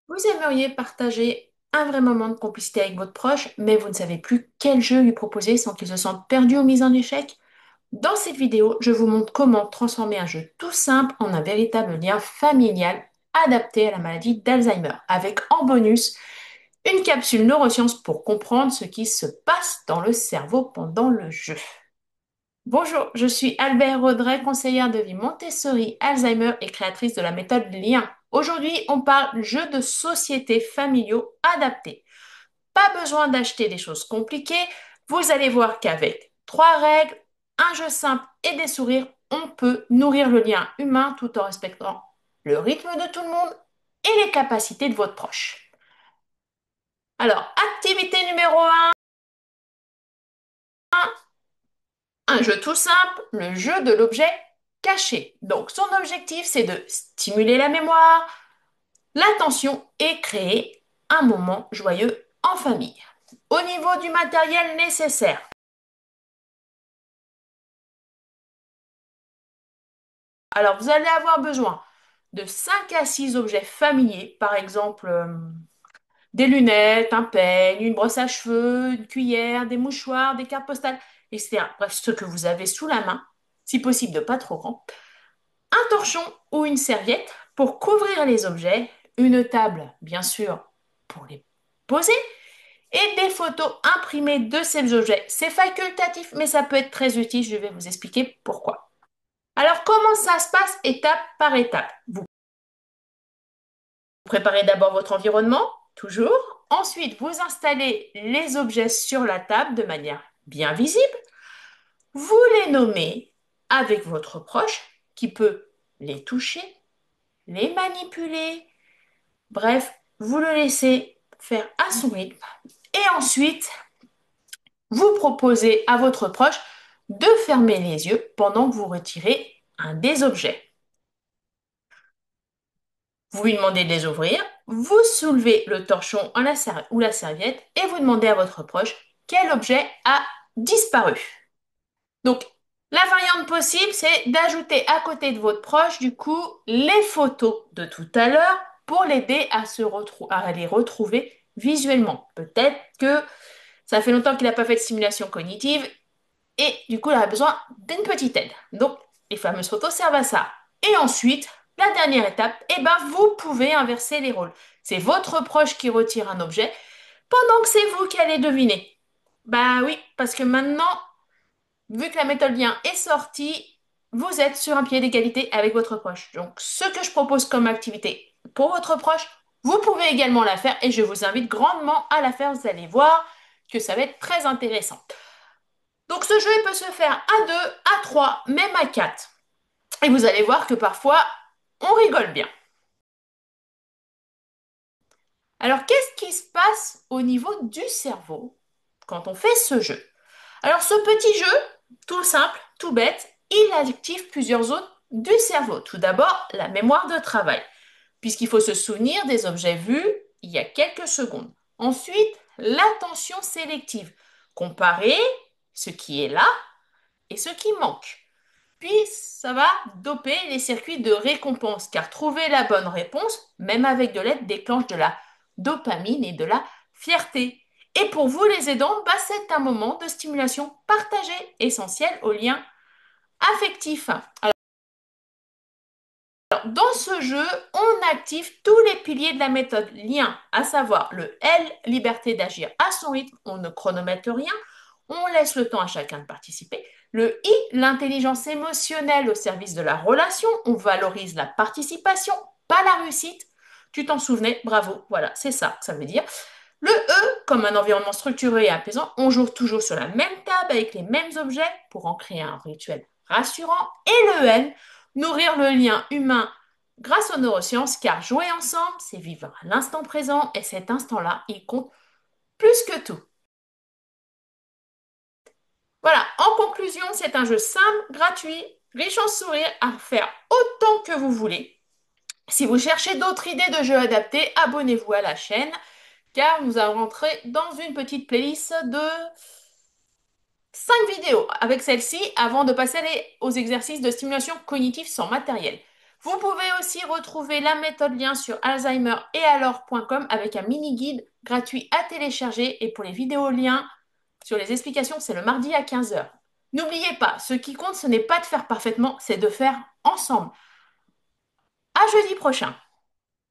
Vous aimeriez partager un vrai moment de complicité avec votre proche, mais vous ne savez plus quel jeu lui proposer sans qu'il se sente perdu ou mis en échec? Dans cette vidéo, je vous montre comment transformer un jeu tout simple en un véritable lien familial adapté à la maladie d'Alzheimer, avec en bonus une capsule neurosciences pour comprendre ce qui se passe dans le cerveau pendant le jeu. Bonjour, je suis Albert Audrey, conseillère de vie Montessori, Alzheimer et créatrice de la méthode Lien. Aujourd'hui, on parle jeux de société familiaux adaptés. Pas besoin d'acheter des choses compliquées, vous allez voir qu'avec trois règles, un jeu simple et des sourires, on peut nourrir le lien humain tout en respectant le rythme de tout le monde et les capacités de votre proche. Alors, activité numéro un jeu tout simple, le jeu de l'objet caché. Donc, son objectif, c'est de stimuler la mémoire, l'attention et créer un moment joyeux en famille. Au niveau du matériel nécessaire, alors vous allez avoir besoin de 5 à 6 objets familiers, par exemple des lunettes, un peigne, une brosse à cheveux, une cuillère, des mouchoirs, des cartes postales, etc. Bref, ce que vous avez sous la main, si possible de pas trop grand. Un torchon ou une serviette pour couvrir les objets, une table, bien sûr, pour les poser, et des photos imprimées de ces objets. C'est facultatif, mais ça peut être très utile. Je vais vous expliquer pourquoi. Alors, comment ça se passe étape par étape? Vous préparez d'abord votre environnement, toujours. Ensuite, vous installez les objets sur la table de manière bien visible. Vous les nommez avec votre proche qui peut les toucher, les manipuler. Bref, vous le laissez faire à son rythme. Et ensuite, vous proposez à votre proche de fermer les yeux pendant que vous retirez un des objets. Vous lui demandez de les ouvrir, vous soulevez le torchon ou la serviette et vous demandez à votre proche quel objet a disparu. Donc, la variante possible, c'est d'ajouter à côté de votre proche, du coup, les photos de tout à l'heure pour l'aider à les retrouver visuellement. Peut-être que ça fait longtemps qu'il n'a pas fait de stimulation cognitive et du coup, il a besoin d'une petite aide. Donc, les fameuses photos servent à ça. Et ensuite, la dernière étape, eh ben, vous pouvez inverser les rôles. C'est votre proche qui retire un objet pendant que c'est vous qui allez deviner. Bah oui, parce que maintenant, vu que la méthode lien est sortie, vous êtes sur un pied d'égalité avec votre proche. Donc, ce que je propose comme activité pour votre proche, vous pouvez également la faire et je vous invite grandement à la faire. Vous allez voir que ça va être très intéressant. Donc, ce jeu, il peut se faire à 2, à 3, même à 4. Et vous allez voir que parfois, on rigole bien. Alors, qu'est-ce qui se passe au niveau du cerveau quand on fait ce jeu? Alors, ce petit jeu, tout simple, tout bête, il active plusieurs zones du cerveau. Tout d'abord, la mémoire de travail, puisqu'il faut se souvenir des objets vus il y a quelques secondes. Ensuite, l'attention sélective, comparer ce qui est là et ce qui manque. Puis, ça va doper les circuits de récompense, car trouver la bonne réponse, même avec de l'aide, déclenche de la dopamine et de la fierté. Et pour vous, les aidants, bah, c'est un moment de stimulation partagée, essentiel au lien affectif. Alors, dans ce jeu, on active tous les piliers de la méthode lien, à savoir le L, liberté d'agir à son rythme, on ne chronomètre rien, on laisse le temps à chacun de participer. Le I, l'intelligence émotionnelle au service de la relation, on valorise la participation, pas la réussite. Tu t'en souvenais, bravo, voilà, c'est ça, ça veut dire. Le E, comme un environnement structuré et apaisant, on joue toujours sur la même table avec les mêmes objets pour en créer un rituel rassurant. Et le L, nourrir le lien humain grâce aux neurosciences, car jouer ensemble, c'est vivre à l'instant présent et cet instant-là, il compte plus que tout. Voilà, en conclusion, c'est un jeu simple, gratuit, riche en sourires, à faire autant que vous voulez. Si vous cherchez d'autres idées de jeux adaptés, abonnez-vous à la chaîne, car nous allons rentrer dans une petite playlist de 5 vidéos avec celle-ci avant de passer aux exercices de stimulation cognitive sans matériel. Vous pouvez aussi retrouver la méthode lien sur alzheimer et alors.com avec un mini-guide gratuit à télécharger et pour les vidéos liens sur les explications, c'est le mardi à 15 heures. N'oubliez pas, ce qui compte, ce n'est pas de faire parfaitement, c'est de faire ensemble. À jeudi prochain.